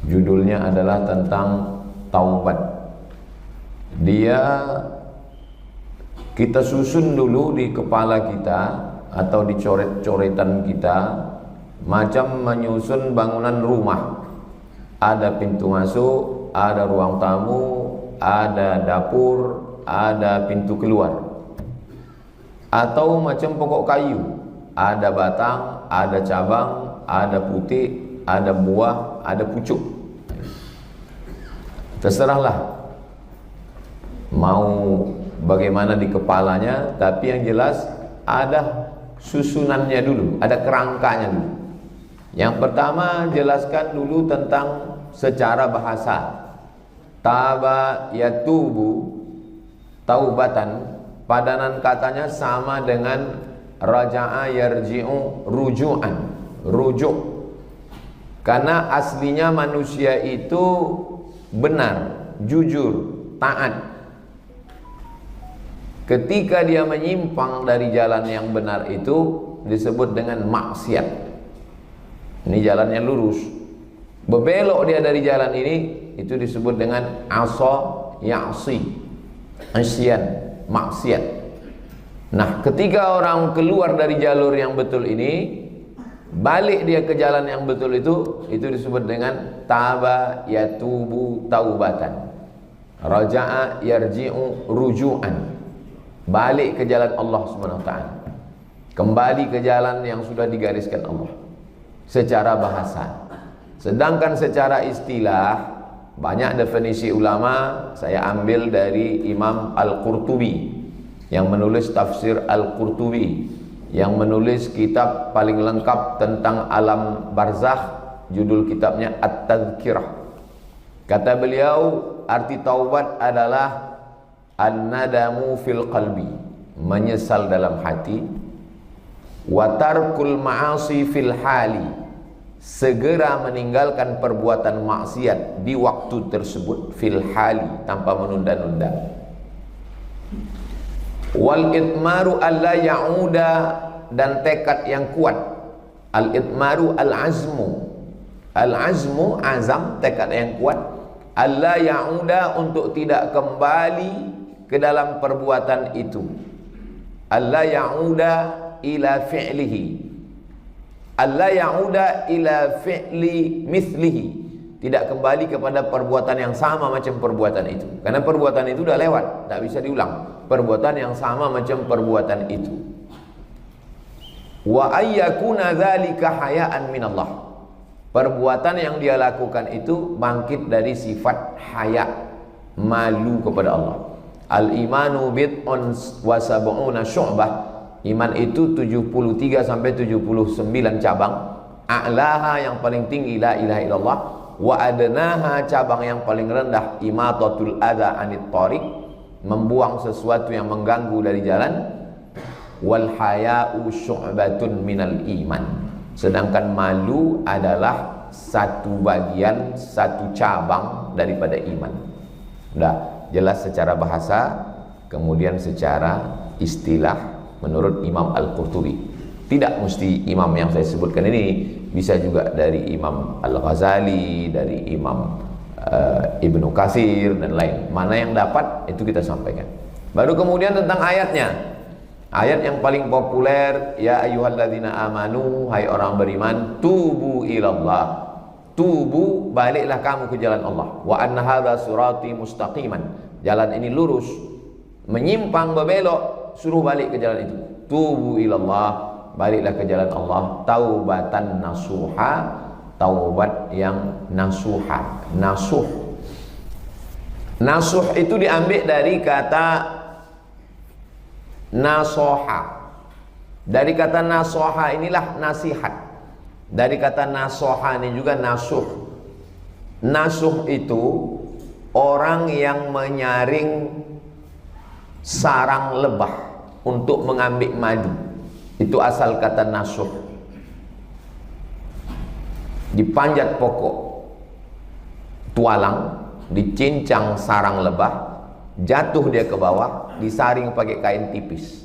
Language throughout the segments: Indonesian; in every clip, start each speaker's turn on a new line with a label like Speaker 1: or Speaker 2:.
Speaker 1: Judulnya adalah tentang taubat. Kita susun dulu di kepala kita atau di coret-coretan kita, macam menyusun bangunan rumah. Ada pintu masuk, ada ruang tamu, ada dapur, ada pintu keluar. Atau macam pokok kayu, ada batang, ada cabang, ada putik, ada buah, ada pucuk. Terserahlah mau bagaimana di kepalanya, tapi yang jelas ada susunannya dulu, ada kerangkanya dulu. Yang pertama, jelaskan dulu tentang secara bahasa. Taba yatubu taubatan, padanan katanya sama dengan raja'a yarji'u ruju'an, rujuk. Karena aslinya manusia itu benar, jujur, taat. Ketika dia menyimpang dari jalan yang benar itu disebut dengan maksiat. Ini jalan yang lurus. Berbelok dia dari jalan ini, itu disebut dengan asa ya'si, isyan, maksiat. Nah, ketika orang keluar dari jalur yang betul ini, balik dia ke jalan yang betul itu disebut dengan taba yatubu taubatan, raja'a yarji'u ruju'an, balik ke jalan Allah SWT, kembali ke jalan yang sudah digariskan Allah secara bahasa. Sedangkan secara istilah, banyak definisi ulama saya ambil dari Imam Al-Qurtubi yang menulis tafsir Al-Qurtubi, yang menulis kitab paling lengkap tentang alam barzakh, judul kitabnya At-Tadhkirah. Kata beliau, arti taubat adalah an-nadamu fil qalbi, menyesal dalam hati, wa tarkul ma'asi fil hali, segera meninggalkan perbuatan maksiat di waktu tersebut, fil hali, tanpa menunda-nunda. Wal itmaru alla ya'uda, dan tekad yang kuat. Al itmaru al azmu, al azmu azam, tekad yang kuat. Alla ya'uda, untuk tidak kembali ke dalam perbuatan itu. Alla ya'uda ila fi'lihi, alla ya'uda ila fi'li mithlihi, tidak kembali kepada perbuatan yang sama macam perbuatan itu. Karena perbuatan itu sudah lewat, tak bisa diulang. Perbuatan yang sama macam perbuatan itu. Wa ayyakuna dzalika hayaan minallah, perbuatan yang dia lakukan itu bangkit dari sifat haya, malu kepada Allah. Al-imanu bid'un wa sab'una syu'bah, iman itu 73 sampai 79 cabang. A'laha, yang paling tinggi la ilaha illallah, wa adnaha, cabang yang paling rendah imatatul adza anit thariq, membuang sesuatu yang mengganggu dari jalan. Wal haya'u syu'batun minal iman, sedangkan malu adalah satu bagian, satu cabang daripada iman. Sudah jelas secara bahasa, kemudian secara istilah menurut Imam Al-Qurtubi. Tidak mesti imam yang saya sebutkan ini, bisa juga dari Imam Al-Ghazali, dari Imam Ibnu Katsir dan lain. Mana yang dapat itu kita sampaikan. Baru kemudian tentang ayatnya. Ayat yang paling populer, ya ayyuhalladzina amanu, hai orang beriman, tubu ilallah, tubu, baliklah kamu ke jalan Allah. Wa anna hadza sirati mustaqiman, jalan ini lurus, menyimpang berbelok, suruh balik ke jalan itu. Tubu ilallah, baliklah ke jalan Allah. Taubatan nasuha, taubat yang nasuha. Nasuh, nasuh itu diambil dari kata nasoha. Dari kata nasoha inilah nasihat. Dari kata nasoha ini juga nasuh. Nasuh itu orang yang menyaring sarang lebah untuk mengambil madu. Itu asal kata nasuh. Dipanjat pokok tualang, dicincang sarang lebah, jatuh dia ke bawah, disaring pakai kain tipis.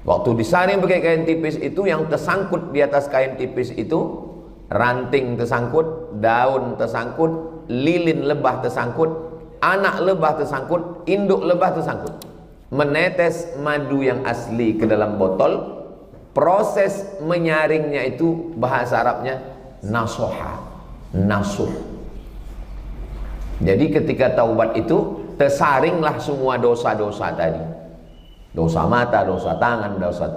Speaker 1: Waktu disaring pakai kain tipis itu, yang tersangkut di atas kain tipis itu ranting tersangkut, daun tersangkut, lilin lebah tersangkut, anak lebah tersangkut, induk lebah tersangkut. Menetes madu yang asli ke dalam botol, proses menyaringnya itu bahasa Arabnya nasoha, nasuh. Jadi ketika taubat itu tersaringlah semua dosa-dosa tadi. Dosa mata, dosa tangan, dosa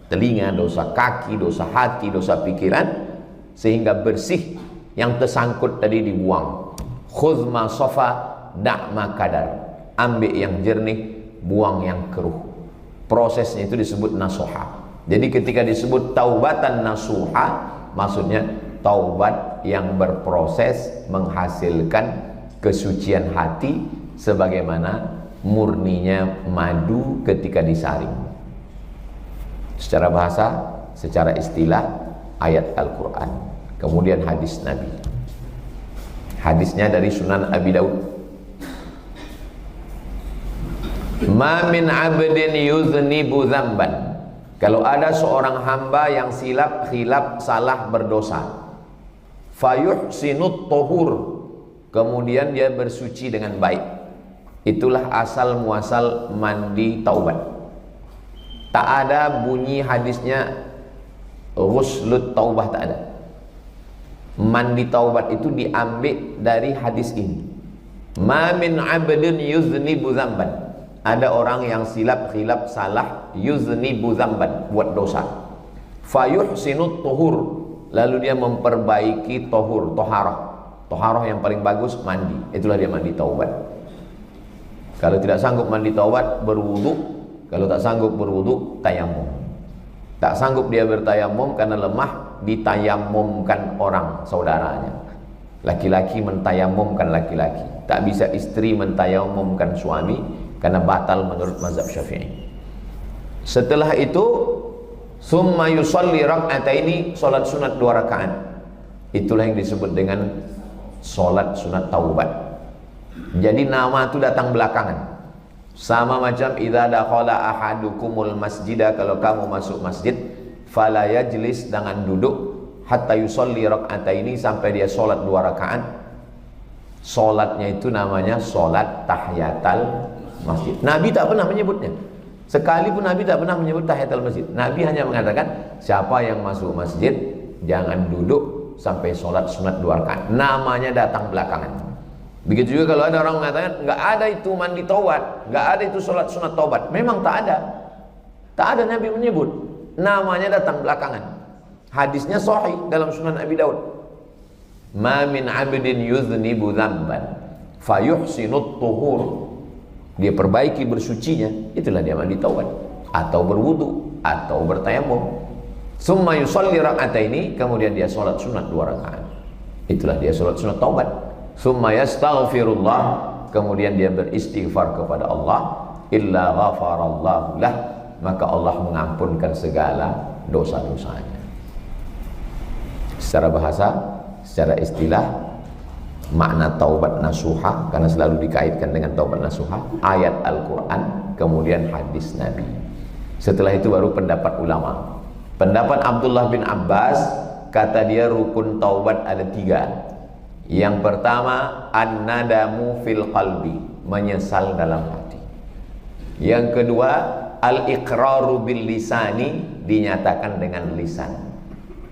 Speaker 1: telinga, dosa kaki, dosa hati, dosa pikiran, sehingga bersih. Yang tersangkut tadi dibuang. Khudz ma safa da' ma kadar. Ambil yang jernih, buang yang keruh. Prosesnya itu disebut nasuha. Jadi ketika disebut taubatan nasuha, maksudnya taubat yang berproses menghasilkan kesucian hati sebagaimana murninya madu ketika disaring. Secara bahasa, secara istilah ayat Al-Quran, kemudian hadis Nabi. Hadisnya dari Sunan Abi Daud. Ma min abdin yuznibu dzamban. Kalau ada seorang hamba yang khilaf, salah, berdosa, fayuhsinut tuhur, kemudian dia bersuci dengan baik. Itulah asal muasal mandi taubat. Tak ada bunyi hadisnya ghuslut taubah, tak ada. Mandi taubat itu diambil dari hadis ini. Ma min 'abdin yuznibu dzamban. Ada orang yang khilaf, salah, yuznibu dzamban, buat dosa. Fayuhsinut tuhur, lalu dia memperbaiki tohur, toharah. Toharah yang paling bagus mandi, itulah dia mandi taubat. Kalau tidak sanggup mandi taubat, berwudu. Kalau tak sanggup berwudu, tayamum. Tak sanggup dia bertayamum karena lemah, ditayamumkan orang saudaranya. Laki-laki mentayamumkan laki-laki. Tak bisa istri mentayamumkan suami karena batal menurut mazhab Syafi'i. Setelah itu, summa yusalli rak'ataini, salat sunat 2 rakaat. Itulah yang disebut dengan salat sunat taubat. Jadi nama itu datang belakangan. Sama macam idza dakhala ahadukumul masjidah, kalau kamu masuk masjid, fala yajlis, jangan duduk, hatta yusalli rak'ataini, sampai dia salat 2 rakaat. Salatnya itu namanya salat tahiyatul masjid. Nabi tak pernah menyebutnya. Sekalipun Nabi tak pernah menyebut tahiyatul masjid. Nabi hanya mengatakan siapa yang masuk masjid jangan duduk sampai sholat sunat 2 rakaat. Namanya datang belakangan. Begitu juga kalau ada orang mengatakan nggak ada itu mandi taubat, nggak ada itu sholat sunat taubat. Memang tak ada. Tak ada Nabi menyebut. Namanya datang belakangan. Hadisnya sahih dalam Sunan Abi Daud. Ma min 'abdin yuznibu dzamban fayuhsinut tuhur. Dia perbaiki bersucinya, itulah dia mandi taubat, atau berwudu, atau bertayamum. Summa yusalli rak'ataini, kemudian dia sholat sunat 2 rakaat. Itulah dia sholat sunat taubat. Summa yastaghfirullah, kemudian dia beristighfar kepada Allah. Illa ghafarallahu lah, maka Allah mengampunkan segala dosa-dosanya. Secara bahasa, secara istilah, makna taubat nasuha, karena selalu dikaitkan dengan taubat nasuha, ayat Al-Quran, kemudian hadis Nabi. Setelah itu baru pendapat ulama. Pendapat Abdullah bin Abbas, kata dia rukun taubat ada 3. Yang pertama, an-nadamu fil qalbi, menyesal dalam hati. Yang kedua, al-iqraru bil lisani, dinyatakan dengan lisan.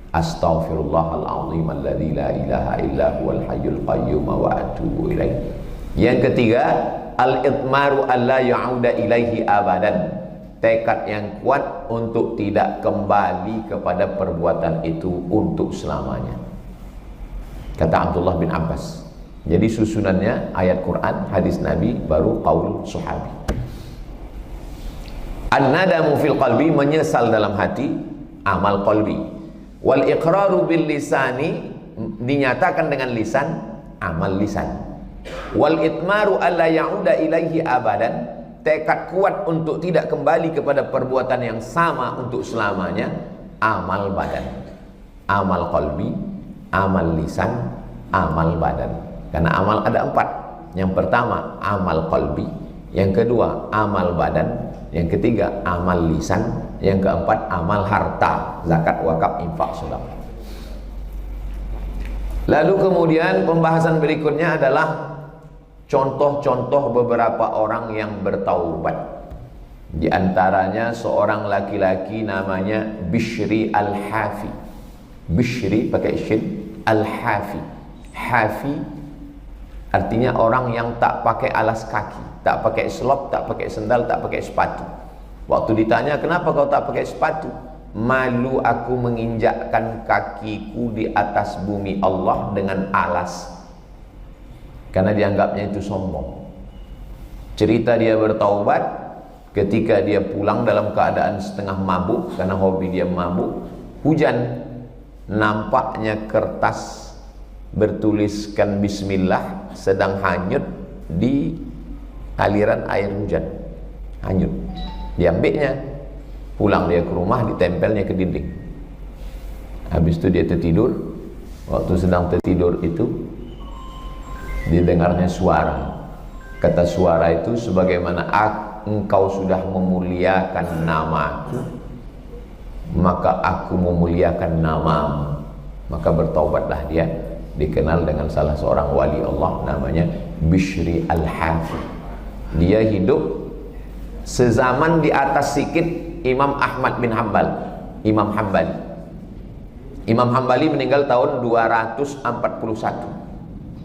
Speaker 1: Astaghfirullahaladzim alladzi la ilaha illa huwal hayyul qayyum wa atubu ilaih. Yang ketiga, al-idmaru alla ya'uda ilaihi abadan, tekad yang kuat untuk tidak kembali kepada perbuatan itu untuk selamanya. Kata Abdullah bin Abbas. Jadi susunannya ayat Quran, hadis Nabi, baru qaul sahabi. An-nadamu fil qalbi, menyesal dalam hati, amal qalbi. Wal iqraru bil lisani, dinyatakan dengan lisan, amal lisan. Wal itmaru alla ya'uda ilaihi abadan, tekad kuat untuk tidak kembali kepada perbuatan yang sama untuk selamanya, amal badan. Amal qalbi, amal lisan, amal badan. Karena amal ada 4. Yang pertama amal qalbi, yang kedua amal badan, yang ketiga amal lisan, yang keempat amal harta, zakat, wakaf, infak, sedekah. Lalu kemudian pembahasan berikutnya adalah contoh-contoh beberapa orang yang bertaubat. Di antaranya seorang laki-laki namanya Bishri Al-Hafi. Bishri pakai shin, Al-Hafi. Hafi artinya orang yang tak pakai alas kaki, tak pakai selop, tak pakai sendal, tak pakai sepatu. Waktu ditanya, kenapa kau tak pakai sepatu? Malu aku menginjakkan kakiku di atas bumi Allah dengan alas. Karena dianggapnya itu sombong. Cerita dia bertaubat ketika dia pulang dalam keadaan setengah mabuk, karena hobi dia mabuk. Hujan, nampaknya kertas bertuliskan bismillah sedang hanyut di aliran air hujan. Hanyut. Diambilnya, pulang dia ke rumah, ditempelnya ke dinding. Habis itu dia tertidur. Waktu sedang tertidur itu didengarnya suara. Kata suara itu, sebagaimana engkau sudah memuliakan namaku, maka aku memuliakan namamu. Maka bertaubatlah dia. Dikenal dengan salah seorang wali Allah namanya Bishri Al-Hafi. Dia hidup sezaman di atas sikit Imam Ahmad bin Hanbal, Imam Hanbali. Imam Hanbali meninggal tahun 241.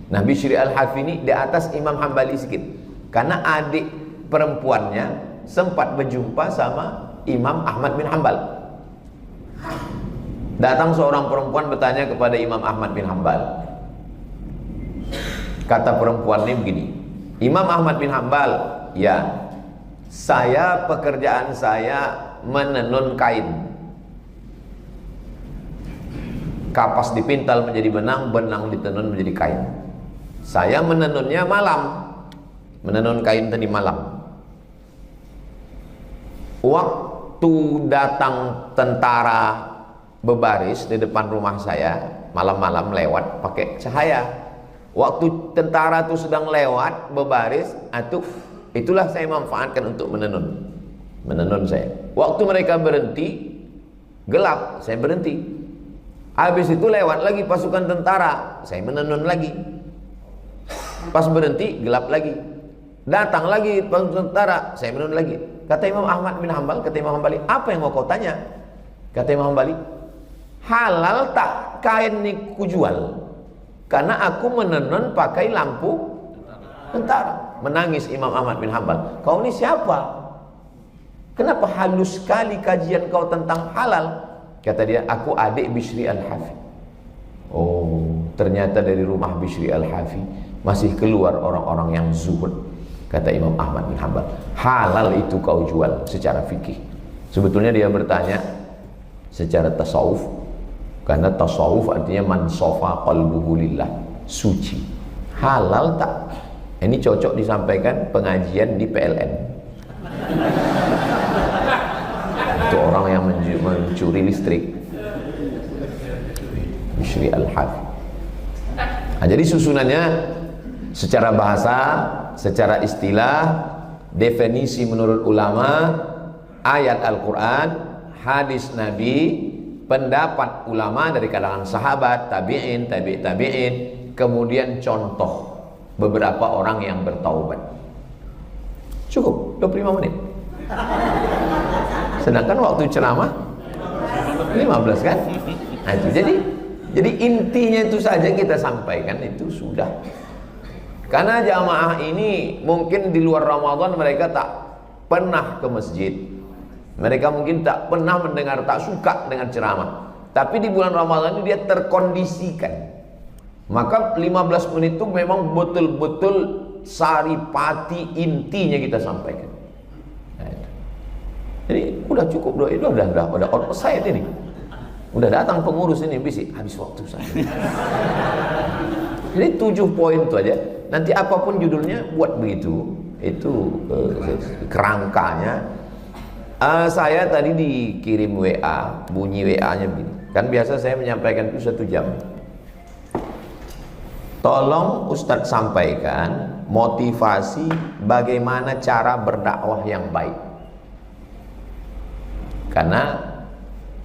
Speaker 1: Nah, Bishri Al-Hafi ini di atas Imam Hanbali sikit, karena adik perempuannya sempat berjumpa sama Imam Ahmad bin Hanbal. Datang seorang perempuan bertanya kepada Imam Ahmad bin Hanbal. Kata perempuan ini begini, Imam Ahmad bin Hanbal, ya, saya pekerjaan saya menenun kain. Kapas dipintal menjadi benang, benang ditenun menjadi kain. Saya menenunnya malam, menenun kain tadi malam. Waktu datang tentara berbaris di depan rumah saya, malam-malam lewat pakai cahaya. Waktu tentara itu sedang lewat berbaris, itulah saya manfaatkan untuk menenun. Menenun saya. Waktu mereka berhenti, gelap, saya berhenti. Habis itu lewat lagi pasukan tentara, saya menenun lagi. Pas berhenti, gelap lagi. Datang lagi pasukan tentara, saya menenun lagi. Kata Imam Ahmad bin Hanbal, kata Imam Hanbali, apa yang mau kau tanya? Kata Imam Hanbali, halal tak kain ini kujual? Karena aku menenun pakai lampu tentara. Menangis Imam Ahmad bin Hanbal. Kau ini siapa? Kenapa halus sekali kajian kau tentang halal? Kata dia, aku adik Bishri Al-Hafi. Oh, ternyata dari rumah Bishri Al-Hafi masih keluar orang-orang yang zuhud. Kata Imam Ahmad bin Hanbal, halal itu kau jual secara fikih. Sebetulnya dia bertanya secara tasawuf, karena tasawuf artinya man sofa qalbuhu lillah, suci. Halal tak? Ini cocok disampaikan pengajian di PLN. Itu orang yang mencuri listrik. Bishri Al-Hafi. Nah, jadi susunannya secara bahasa, secara istilah, definisi menurut ulama, ayat Al-Quran, hadis Nabi, pendapat ulama dari kalangan sahabat, tabi'in, tabi'in, kemudian contoh beberapa orang yang bertaubat. Cukup 25 menit. Sedangkan waktu ceramah 15 kan? Nah, itu jadi intinya itu saja kita sampaikan, itu sudah. Karena jamaah ini mungkin di luar Ramadan mereka tak pernah ke masjid. Mereka mungkin tak pernah mendengar, tak suka dengan ceramah. Tapi di bulan Ramadan ini dia terkondisikan. Maka 15 menit itu memang betul-betul saripati intinya kita sampaikan. Nah, itu. Jadi udah cukup doa itu, udah outside ini. Udah datang pengurus ini, habis waktu saya. Jadi 7 poin itu aja. Nanti apapun judulnya buat begitu. Itu kerangkanya. Saya tadi dikirim WA, bunyi WA-nya begini. Kan biasa saya menyampaikan itu 1 jam. Tolong Ustadz sampaikan motivasi bagaimana cara berdakwah yang baik. Karena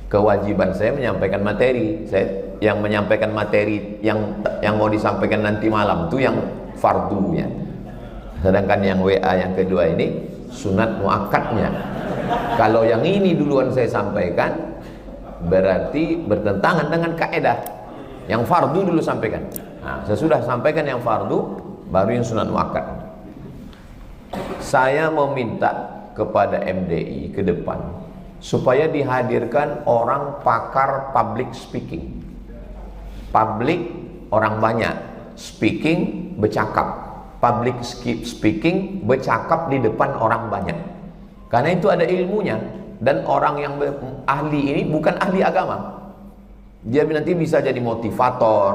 Speaker 1: kewajiban saya menyampaikan materi. Saya yang menyampaikan materi yang mau disampaikan nanti malam itu yang fardunya. Sedangkan yang WA yang kedua ini sunat muakkadnya. Kalau yang ini duluan saya sampaikan berarti bertentangan dengan kaidah. Yang fardu dulu sampaikan. Nah, sesudah sampaikan yang fardu baru yang sunat muakkad. Saya meminta kepada MDI ke depan supaya dihadirkan orang pakar public speaking. Public orang banyak, speaking bercakap. Public speaking bercakap di depan orang banyak. Karena itu ada ilmunya, dan orang yang ahli ini bukan ahli agama. Dia nanti bisa jadi motivator,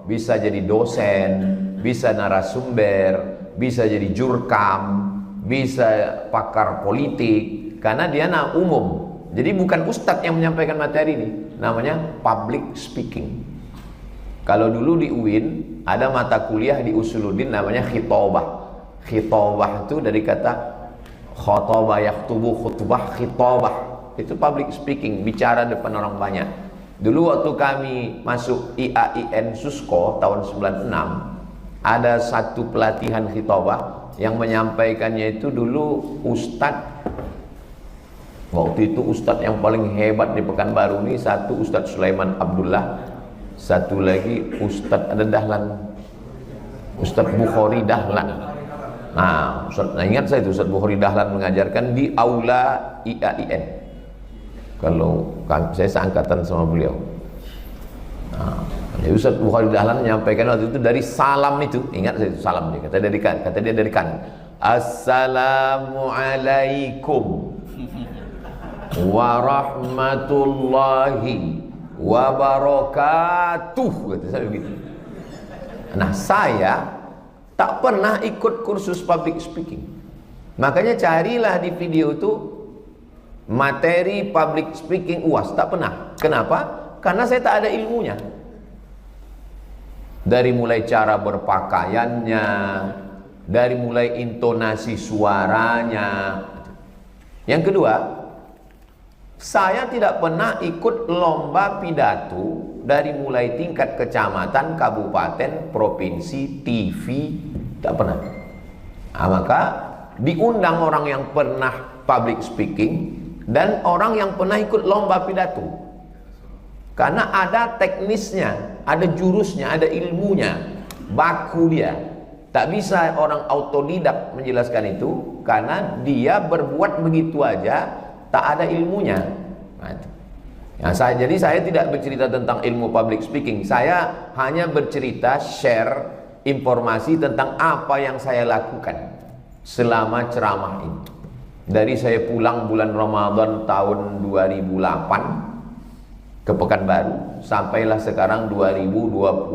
Speaker 1: bisa jadi dosen, bisa narasumber, bisa jadi jurkam, bisa pakar politik, karena dia umum. Jadi bukan ustadz yang menyampaikan materi ini, namanya public speaking. Kalau dulu di UIN ada mata kuliah di Usuluddin namanya khitobah. Khitobah itu dari kata khotobah yaktubu khutbah, khitobah itu public speaking, bicara depan orang banyak. Dulu waktu kami masuk IAIN Susko tahun 96, ada satu pelatihan khitobah yang menyampaikannya itu dulu ustadz. Waktu itu ustadz yang paling hebat di Pekanbaru ini, satu Ustadz Sulaiman Abdullah, satu lagi Ustadz ada Dahlan, Ustadz Bukhari Dahlan. Nah, ingat saya itu Ustadz Bukhari Dahlan mengajarkan di aula IAIN. Kalau saya seangkatan sama beliau. Nah, jadi Ustadz Bukhari Dahlan menyampaikan waktu itu dari salam itu, ingat saya itu salam dia, kata dia dari kan, Assalamualaikum warahmatullahi wabarakatuh, kata saya begitu. Nah, saya tak pernah ikut kursus public speaking. Makanya carilah di video itu materi public speaking UAS, tak pernah. Kenapa? Karena saya tak ada ilmunya. Dari mulai cara berpakaiannya, dari mulai intonasi suaranya. Yang kedua, saya tidak pernah ikut lomba pidato dari mulai tingkat kecamatan, kabupaten, provinsi, TV, tidak pernah. Nah, maka diundang orang yang pernah public speaking dan orang yang pernah ikut lomba pidato. Karena ada teknisnya, ada jurusnya, ada ilmunya, baku dia. Tak bisa orang autodidak menjelaskan itu, karena dia berbuat begitu aja, tak ada ilmunya. Nah, jadi saya tidak bercerita tentang ilmu public speaking. Saya hanya bercerita, share informasi tentang apa yang saya lakukan selama ceramah ini. Dari saya pulang bulan Ramadan tahun 2008 ke Pekanbaru, sampailah sekarang 2026,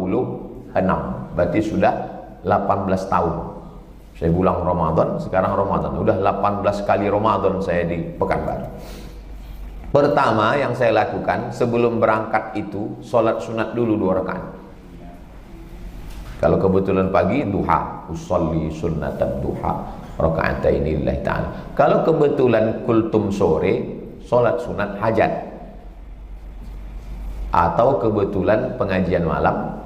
Speaker 1: berarti sudah 18 tahun. Saya pulang Ramadan, sekarang Ramadan, udah 18 kali Ramadan saya di Pekanbaru. Pertama yang saya lakukan sebelum berangkat itu, sholat sunat dulu 2 rakaat. Kalau kebetulan pagi, duha, usolli sunnatan duha, raka'ataini lillahi ta'ala. Kalau kebetulan kultum sore, sholat sunat hajat. Atau kebetulan pengajian malam,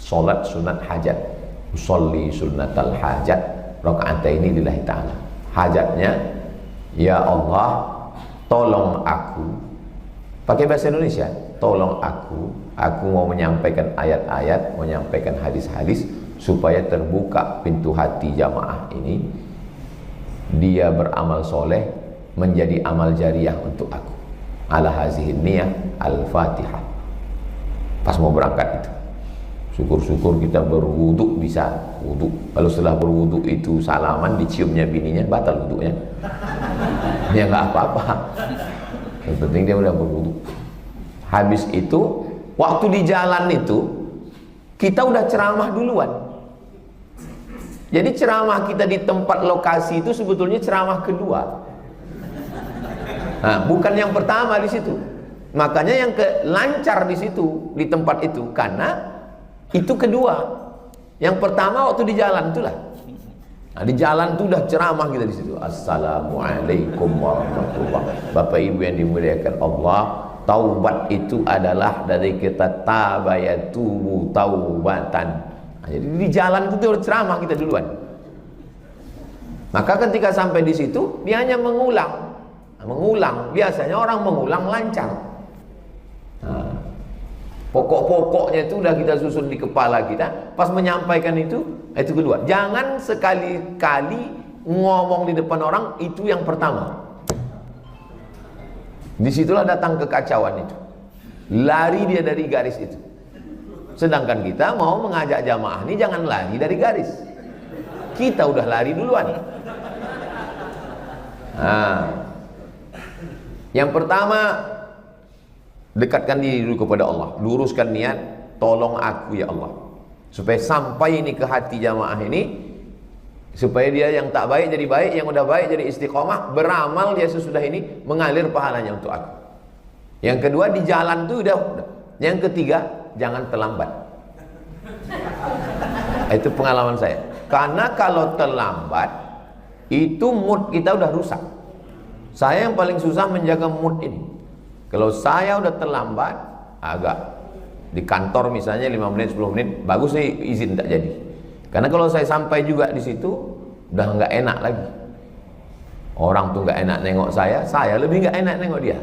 Speaker 1: sholat sunat hajat, usolli sunnatal hajat, raka'ataini lillahi ta'ala. Hajatnya, ya Allah, tolong aku, pakai bahasa Indonesia, tolong aku mau menyampaikan ayat-ayat, menyampaikan hadis-hadis, supaya terbuka pintu hati jamaah ini, dia beramal soleh, menjadi amal jariah untuk aku. Ala hazihin niyah, al-fatihah. Pas mau berangkat itu, syukur-syukur kita berwuduk, bisa wuduk. Kalau setelah berwuduk itu salaman, diciumnya bininya, batal wuduknya. Dia nggak apa-apa, yang penting dia udah berwuduk. Habis itu, waktu di jalan itu kita udah ceramah duluan. Jadi ceramah kita di tempat lokasi itu sebetulnya ceramah kedua. Nah, bukan yang pertama di situ. Makanya yang lancar di situ, di tempat itu, karena itu kedua. Yang pertama waktu di jalan itulah. Nah, di jalan itu udah ceramah kita di situ. Assalamualaikum warahmatullahi wabarakatuh. Bapak Ibu yang dimuliakan Allah, Taubat itu adalah dari kata tabayatubu taubatan. Nah, jadi di jalan itu ceramah kita duluan. Maka ketika sampai di situ dia hanya mengulang. Biasanya orang mengulang lancar. Nah, pokok-pokoknya itu udah kita susun di kepala kita. Pas menyampaikan itu kedua. Jangan sekali-kali ngomong di depan orang itu yang pertama. Disitulah datang kekacauan itu. Lari dia dari garis itu. Sedangkan kita mau mengajak jamaah ini jangan lari dari garis. Kita udah lari duluan. Nah, yang pertama, dekatkan diri dulu kepada Allah. Luruskan niat, tolong aku ya Allah. Supaya sampai ini ke hati jamaah ini, supaya dia yang tak baik jadi baik, yang udah baik jadi istiqomah, beramal dia sesudah ini mengalir pahalanya untuk aku. Yang kedua, di jalan tuh udah. Yang ketiga, jangan terlambat. Itu pengalaman saya. Karena kalau terlambat itu mood kita udah rusak. Saya yang paling susah menjaga mood ini. Kalau saya udah terlambat, agak di kantor misalnya 5 menit 10 menit, bagus sih izin tak jadi. Karena kalau saya sampai juga di situ, udah nggak enak lagi. Orang tuh nggak enak nengok saya lebih nggak enak nengok dia.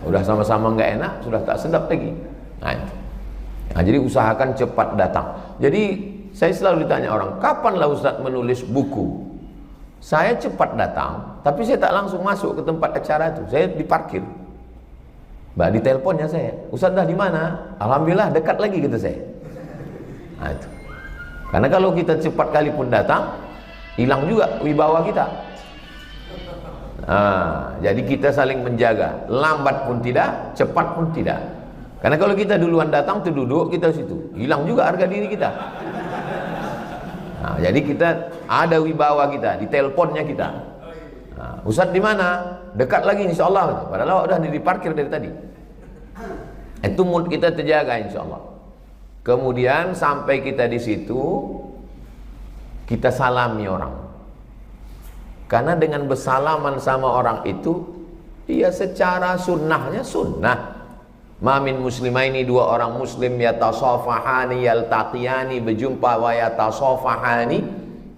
Speaker 1: Udah sama-sama nggak enak, sudah tak sedap lagi. Nah, jadi usahakan cepat datang. Jadi saya selalu ditanya orang, kapanlah Ustadz menulis buku? Saya cepat datang, tapi saya tak langsung masuk ke tempat acara itu. Saya diparkir. Mbak, di teleponnya saya, Ustadz dah di mana? Alhamdulillah dekat lagi gitu saya. Nah, itu. Karena kalau kita cepat kali pun datang, hilang juga wibawa kita. Nah, jadi kita saling menjaga. Lambat pun tidak, cepat pun tidak. Karena kalau kita duluan datang, tuh duduk kita situ, hilang juga harga diri kita. Nah, jadi kita ada wibawa kita di teleponnya kita. Nah, Ustadz di mana? Dekat lagi insyaallah. Padahal udah diparkir dari tadi. Itu mood kita terjaga insyaallah. Kemudian sampai kita di situ, kita salami orang. Karena dengan bersalaman sama orang itu, dia secara sunnahnya sunnah. Ma min muslimaini, dua orang muslim yatasafahani yaltaqiyani, berjumpa wa yatasafahani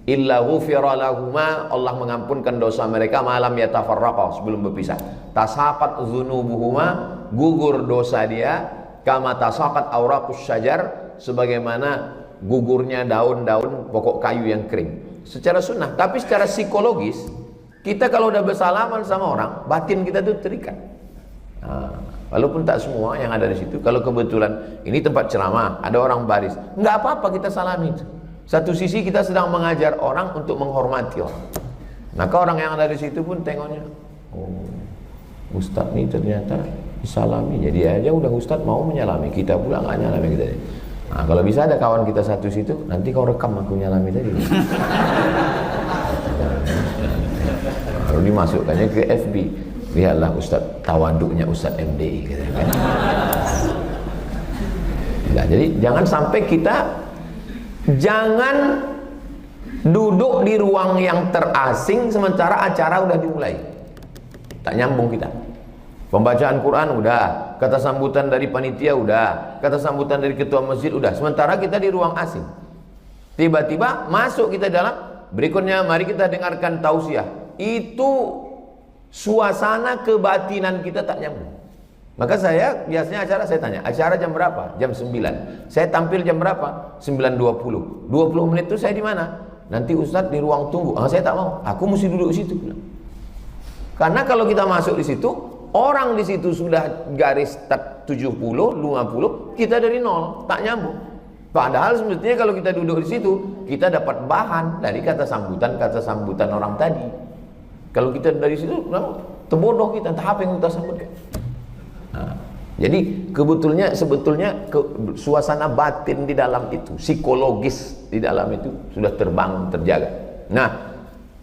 Speaker 1: illa ghufira lahuma, Allah mengampunkan dosa mereka malam yatafarraqa, sebelum berpisah. Tasaqat dzunubuhuma, gugur dosa dia, kama tasaqat auraqus syajar, sebagaimana gugurnya daun-daun pokok kayu yang kering. Secara sunnah. Tapi secara psikologis, kita kalau udah bersalaman sama orang, batin kita tuh terikat. Nah, walaupun tak semua yang ada di situ. Kalau kebetulan ini tempat ceramah, ada orang baris, nggak apa-apa kita salami itu. Satu sisi kita sedang mengajar orang untuk menghormati orang. Maka orang yang ada di situ pun tengoknya, oh, Ustadz nih ternyata disalami. Jadi aja udah Ustadz mau menyalami, kita pula nggak nyalami kita. Nah, kalau bisa ada kawan kita satu situ, nanti kau rekam aku nyalami tadi. Lalu dimasukkannya ke FB. Lihatlah Ustadz, tawaduknya Ustadz MDI gitu kan. Nah, jadi jangan sampai kita duduk di ruang yang terasing sementara acara udah dimulai. Tak nyambung kita. Pembacaan Quran udah, kata sambutan dari panitia udah, kata sambutan dari ketua masjid udah. Sementara kita di ruang asing. Tiba-tiba masuk kita dalam, berikutnya mari kita dengarkan tausiah. Itu suasana kebatinan kita tak nyambung. Maka saya biasanya acara saya tanya, acara jam berapa? Jam 9. Saya tampil jam berapa? 9.20. 20 menit itu saya di mana? Nanti Ustadz di ruang tunggu. Saya tak mau. Aku mesti duduk di situ. Karena kalau kita masuk di situ, orang di situ sudah garis start 70, 50, kita dari 0, tak nyambung. Padahal sebetulnya kalau kita duduk di situ, kita dapat bahan dari kata sambutan orang tadi. Kalau kita dari situ, terbodoh kita, entah apa yang kita sambutkan. Nah, jadi sebetulnya suasana batin di dalam itu, psikologis di dalam itu sudah terbangun, terjaga. Nah,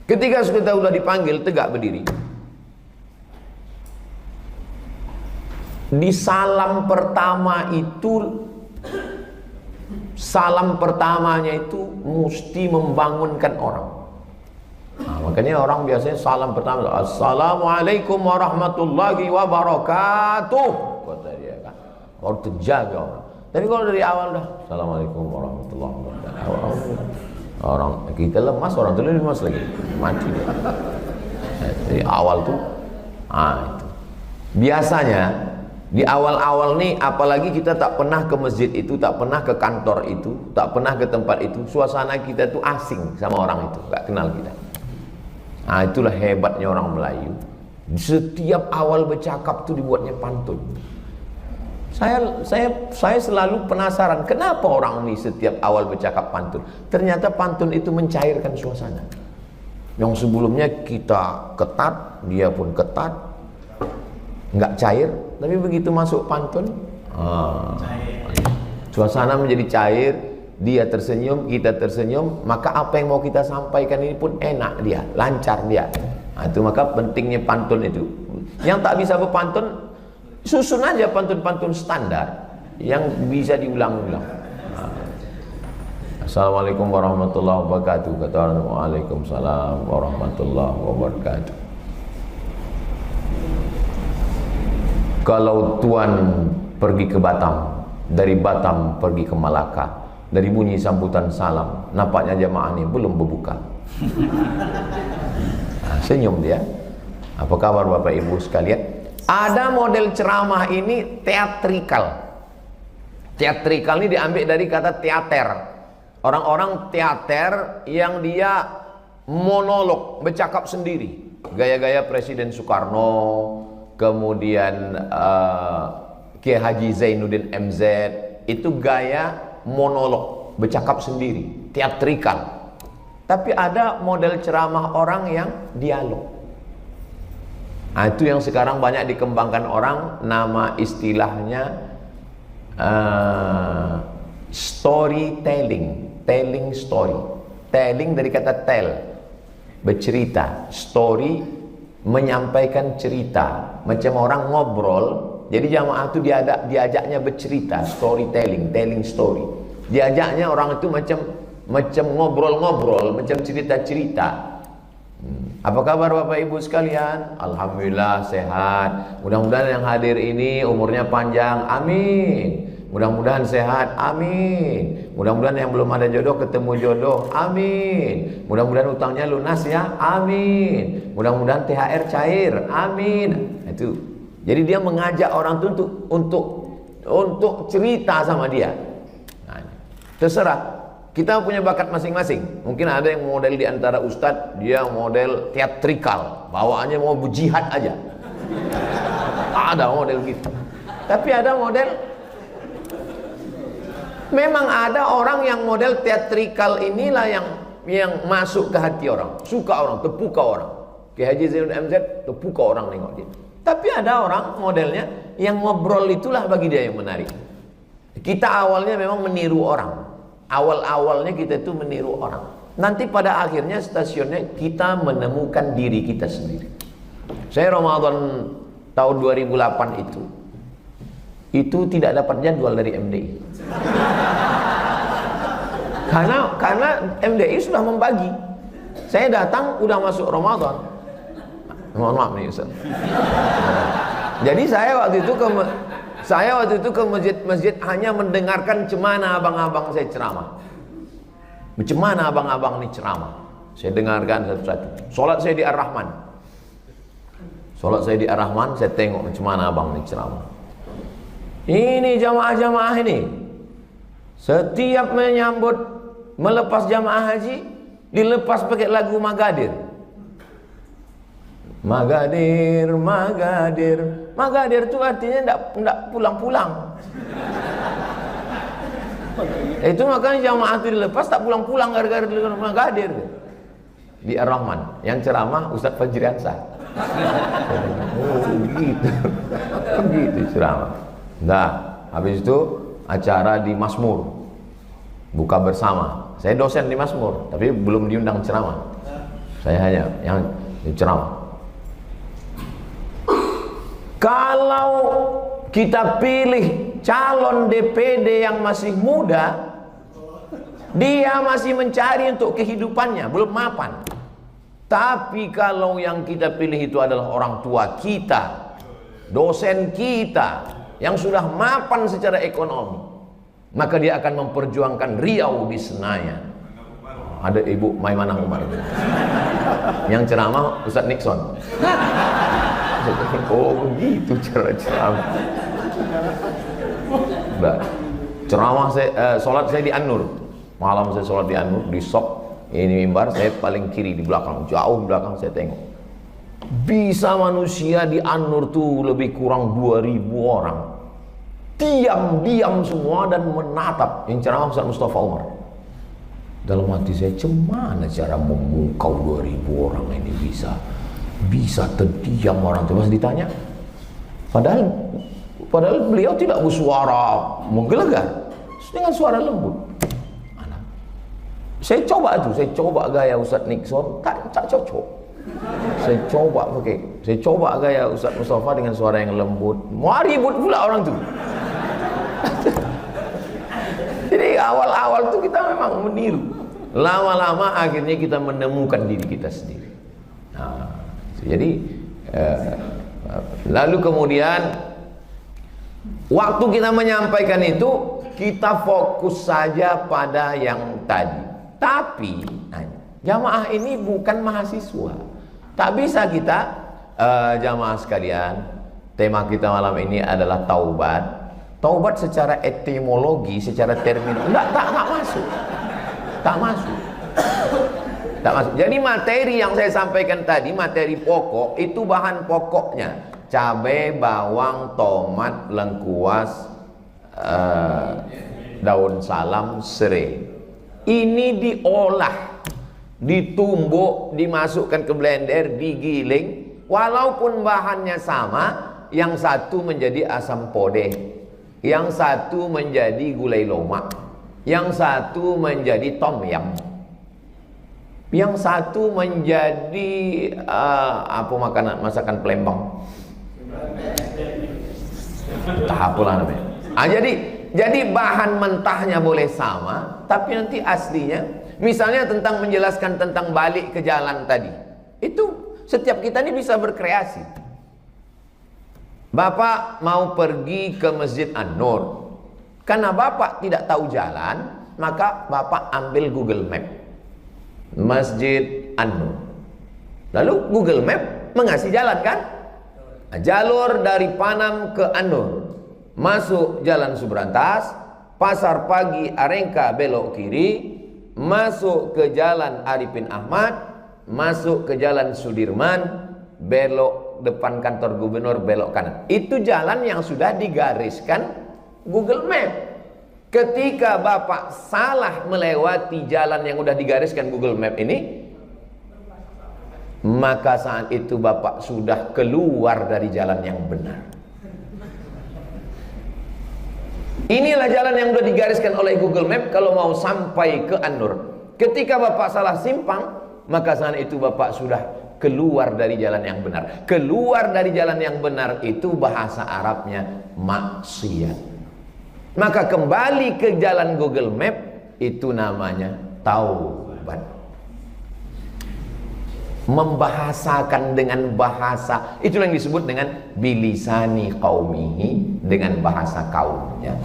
Speaker 1: ketika kita sudah dipanggil tegak berdiri, di salam pertamanya itu mesti membangunkan orang. Nah, Makanya orang biasanya salam pertama, Assalamualaikum warahmatullahi wabarakatuh, kata dia kan. Orang terjaga orang. Tapi kalau dari awal dah, Assalamualaikum warahmatullahi wabarakatuh, orang kita lemas, orang itu lemas lagi, mati dia. Dari awal tuh, itu. Biasanya di awal-awal nih, apalagi kita tak pernah ke masjid itu, tak pernah ke kantor itu, tak pernah ke tempat itu, suasana kita tuh asing sama orang itu, gak kenal kita. Itulah hebatnya orang Melayu. Setiap awal bercakap tuh dibuatnya pantun. Saya selalu penasaran, kenapa orang ini setiap awal bercakap pantun? Ternyata pantun itu mencairkan suasana. Yang sebelumnya kita ketat, dia pun ketat, nggak cair, tapi begitu masuk pantun, suasana menjadi cair, dia tersenyum, kita tersenyum, maka apa yang mau kita sampaikan ini pun enak dia, lancar dia. Itu maka pentingnya pantun itu. Yang tak bisa berpantun, susun aja pantun-pantun standar yang bisa diulang-ulang. Assalamualaikum warahmatullahi wabarakatuh, kata orang. Waalaikumsalam warahmatullahi wabarakatuh. Kalau Tuan pergi ke Batam, dari Batam pergi ke Malaka, dari bunyi sambutan salam, nampaknya jamaah ini belum berbuka. Senyum dia. Apa kabar Bapak Ibu sekalian? Ada model ceramah ini teatrikal. Teatrikal ini diambil dari kata teater. Orang-orang teater yang dia monolog, bercakap sendiri. Gaya-gaya Presiden Soekarno, kemudian Kiai Haji Zainuddin MZ, itu gaya monolog, bercakap sendiri, teatrikal. Tapi ada model ceramah orang yang dialog. Itu yang sekarang banyak dikembangkan orang, nama istilahnya storytelling, telling story. Telling dari kata tell, bercerita. Story, menyampaikan cerita, macam orang ngobrol. Jadi jamaah itu diajaknya bercerita, storytelling, telling story. Diajaknya orang itu macam ngobrol-ngobrol, macam cerita-cerita. Apa kabar Bapak Ibu sekalian? Alhamdulillah sehat. Mudah-mudahan yang hadir ini umurnya panjang. Amin. Mudah-mudahan sehat. Amin. Mudah-mudahan yang belum ada jodoh ketemu jodoh. Amin. Mudah-mudahan utangnya lunas ya. Amin. Mudah-mudahan THR cair. Amin. Itu. Jadi dia mengajak orang itu untuk cerita sama dia. Nah, terserah. Kita punya bakat masing-masing. Mungkin ada yang model di antara ustadz, dia model teatrikal, bawaannya mau berjihad aja. Ada model gitu. Tapi ada model, memang ada orang yang model teatrikal inilah yang masuk ke hati orang, suka orang, terpukau orang. Kiai Haji Zainuddin MZ, terpukau orang nengok dia. Tapi ada orang modelnya yang ngobrol, itulah bagi dia yang menarik. Kita awalnya memang meniru orang. Awal-awalnya kita itu meniru orang. Nanti pada akhirnya stasiunnya kita menemukan diri kita sendiri. Saya Ramadan tahun 2008 itu tidak dapat jadwal dari MDI. Karena MDI sudah membagi. Saya datang udah masuk Ramadan. Mohon maaf nih Ustaz. Jadi saya waktu itu ke masjid hanya mendengarkan cemana abang-abang saya ceramah. Bagaimana abang-abang ini ceramah. Saya dengarkan satu-satu. Solat saya di Ar-Rahman. Saya tengok bagaimana abang ini ceramah. Ini jamaah-jamaah ini, setiap menyambut melepas jamaah haji, dilepas pakai lagu Magadir. Magadir, Magadir. Magadir itu artinya enggak pulang-pulang. Itu makanya jamaah itu dilepas tak pulang-pulang gara-gara Magadir. Di Ar-Rahman yang ceramah Ustaz Fajriansyah. Oh gitu. Begitu ceramah. Nah, habis itu acara di Masmur. Buka bersama. Saya dosen di Masmur, tapi belum diundang ceramah. Saya hanya yang ceramah. Kalau kita pilih calon DPD yang masih muda, dia masih mencari untuk kehidupannya, belum mapan. Tapi kalau yang kita pilih itu adalah orang tua kita, dosen kita yang sudah mapan secara ekonomi, maka dia akan memperjuangkan Riau di Senayan. Ada Ibu Maimanah Umar yang ceramah Ustadz Nixon. Oh begitu cara ceramah. Ceramah saya, sholat saya di An-Nur. Malam saya sholat di An-Nur, di Sok. Ini mimbar, saya paling kiri di belakang, jauh di belakang saya tengok. Bisa manusia di An-Nur tuh lebih kurang 2000 orang. Diam-diam semua dan menatap. Yang ceramah Ustaz Mustafa Umar. Dalam hati saya, cemana cara memukau 2000 orang ini bisa terdiam orang itu. Pas ditanya, padahal beliau tidak bersuara menggelegar, dengan suara lembut. Saya coba gaya Ustadz Nixon, tak cocok. Saya coba gaya Ustadz Mustafa dengan suara yang lembut, mau ribut pula orang tuh. Jadi awal-awal tuh kita memang meniru. Lama-lama akhirnya kita menemukan diri kita sendiri. Nah, jadi lalu kemudian waktu kita menyampaikan itu, kita fokus saja pada yang tadi. Tapi jamaah ini bukan mahasiswa. Tak bisa kita jamaah sekalian, tema kita malam ini adalah taubat. Taubat secara etimologi, secara terminologi tak masuk. Tak masuk. Jadi materi yang saya sampaikan tadi, materi pokok, itu bahan pokoknya. Cabai, bawang, tomat, lengkuas, daun salam, serai. Ini diolah, ditumbuk, dimasukkan ke blender, digiling. Walaupun bahannya sama, yang satu menjadi asam podeh, yang satu menjadi gulai lomak, yang satu menjadi tom yam, yang satu menjadi masakan Palembang. Tak apalah namanya. Jadi bahan mentahnya boleh sama, tapi nanti aslinya, misalnya tentang menjelaskan tentang balik ke jalan tadi, itu setiap kita ini bisa berkreasi. Bapak mau pergi ke Masjid An-Nur, karena Bapak tidak tahu jalan, maka Bapak ambil Google Map Masjid An-Nur. Lalu Google Map mengasih jalan kan? Jalur dari Panam ke An-Nur, masuk Jalan Subrantas, Pasar Pagi Arengka belok kiri, masuk ke Jalan Arifin Ahmad, masuk ke Jalan Sudirman, belok depan kantor gubernur, belok kanan. Itu jalan yang sudah digariskan Google Map. Ketika Bapak salah melewati jalan yang sudah digariskan Google Map ini, maka saat itu Bapak sudah keluar dari jalan yang benar. Inilah jalan yang sudah digariskan oleh Google Map kalau mau sampai ke An-Nur. Ketika Bapak salah simpang, maka saat itu Bapak sudah keluar dari jalan yang benar. Keluar dari jalan yang benar itu bahasa Arabnya maksiat. Maka kembali ke jalan Google Map, itu namanya taubat. Membahasakan dengan bahasa, itulah yang disebut dengan bilisani qaumihi, dengan bahasa kaumnya.